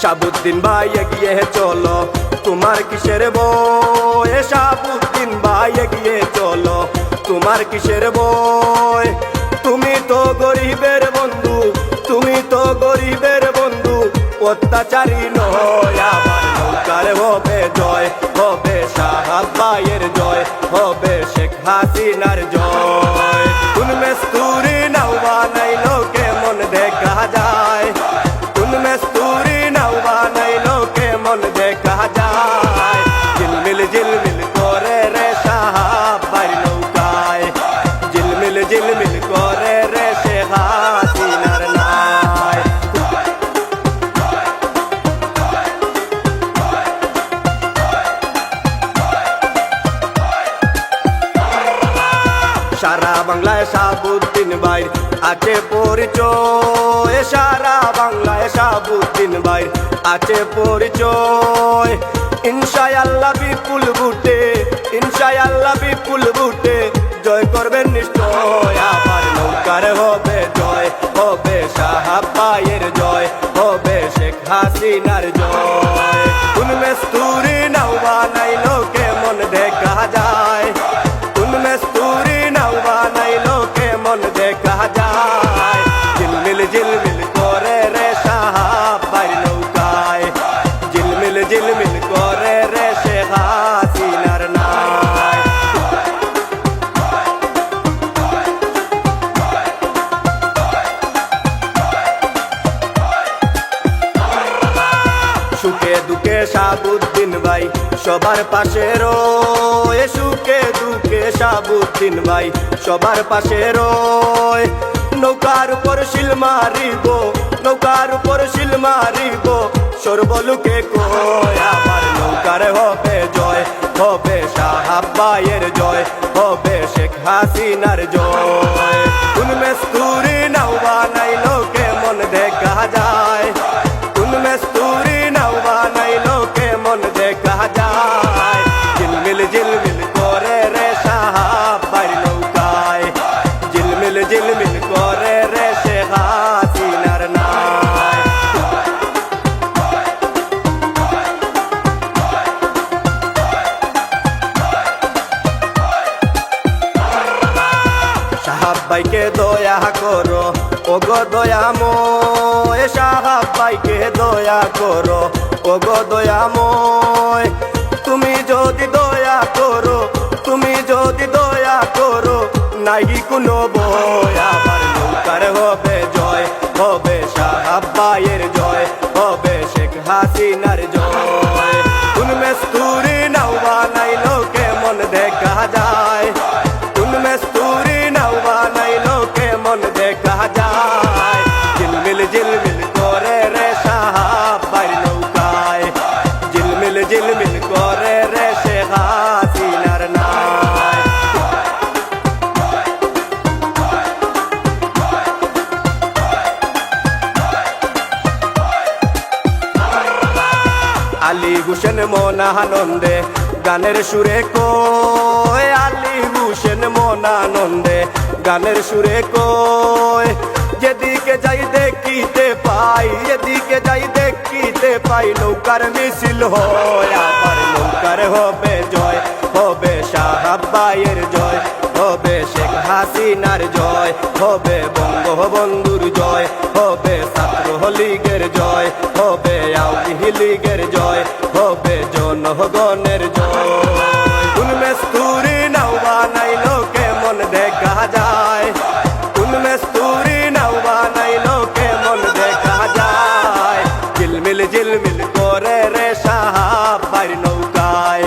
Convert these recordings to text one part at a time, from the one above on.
শাহাবুদ্দিন ভাই এগিয়ে চলো, তোমার কিসের ভয়? শাহাবুদ্দিন ভাই এগিয়ে চলো, তোমার কিসের ভয়? তুমি তো গরিবের বন্ধু, তুমি তো গরিবের বন্ধু, অত্যাচারী নয়। আমার নৌকার হবে জয়, হবে সাহাব ভাইয়ের জয়, হবে শেখ হাসিনার জয়। কোন মেস্তুরি নাও বানাইলো কেমন দেখা যায়, কোন মেস্তুরি নাও বানাইলো কেমন দেখা যায়। ঝিলমিল ঝিলমিল করে রে সাহাব ভাইয়ের নৌকায়, ঝিলমিল ঝিলমিল করে রে শেখ হাসিনার নাই। সারা বাংলায় শাহাবুদ্দিন ভাই আছে পরিচয়, সারা বাংলায় শাহাবুদ্দিন ভাই আছে পরিচয়। ইনশাআল্লাহ বিপুল ভোটে, ইনশাআল্লাহ বিপুল ভোটে জয় করবেন নিশ্চয়। আমার নৌকার হবে জয়, হবে সাহাব ভাইয়ের জয়, হবে শেখ হাসিনার জয়। কোন মেস্তুরি নাও বানাইলো কেমন দেখা যায়, কোন মেস্তুরি নাও বানাইলো কেমন দেখা যায়। ঝিলমিল ঝিলমিল করে রে সাহাব ভাইয়ের নৌকায়, ঝিলমিল ঝিলমিল করে রে শেখ হাসিনার নাই। সুখে দুঃখে শাহাবুদ্দিন ভাই সবার পাশে রয়, সুখে দুঃখে শাহাবুদ্দিন ভাই সবার পাশে রয়। নৌকার উপর শিল মারিব, নৌকার উপর শিল মারিব সর্বলোকে কয়। আমার নৌকার হবে জয়, হবে সাহাব ভাইয়ের জয়, হবে শেখ হাসিনার জয়। কোন মেস্তুরি নাও বানাইলো কেমন দেখা যায়, কোন মেস্তুরি নাও বানাইলো কেমন দেখা যায়। ঝিলমিল ঝিলমিল করে রে সাহাব ভাইয়ের নৌকায়, ঝিলমিল ঝিলমিল করে রে শেখ হাসিনার নাই। সাহাব ভাইকে দয়া করো, ওগো দয়াময়, সাহাব ভাইকে দয়া করো, ওগো দয়াময়। তুমি যদি দয়া করো, তুমি যদি দয়া করো, নাই কোনো ভয়। আমার নৌকার হবে জয়, হবে সাহাব ভাইয়ের জয়, হবে শেখ হাসিনার জয়। কোন মেস্তুরি নাও বানাইলো কেমন দেখা যায়, কোন মেস্তুরি নাও বানাইলো কেমন দেখা যায়। ঝিলমিল ঝিলমিল করে রে সাহাব ভাইয়ের নৌকায়, ঝিলমিল ঝিলমিল করে রে শেখ হাসিনার নাই। আলী হোসেন মনানন্দে গানের সুরে কয়, আলী হোসেন মনানন্দে গানের সুরে কয়। যেদিকে যাই দেখিতে পাই, যেদিকে যাই দেখিতে পাই নৌকার মিছিল হয়। আমার নৌকার হবে জয়, হবে সাহাব ভাইয়ের জয়, হবে শেখ হাসিনার জয়, হবে বঙ্গবন্ধুর জয়, হবে ছাত্র লীগের জয়, হবে আওয়ামী লীগের জয়, হবে জনগণের জয়। কোন মেস্তুরি নাও বানাইলো কেমন দেখা যায়, কোন মেস্তুরি নাও বানাইলো কেমন দেখা যায়। ঝিলমিল ঝিলমিল করে রে সাহাব ভাইয়ের নৌকায়,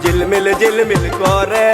ঝিলমিল ঝিলমিল করে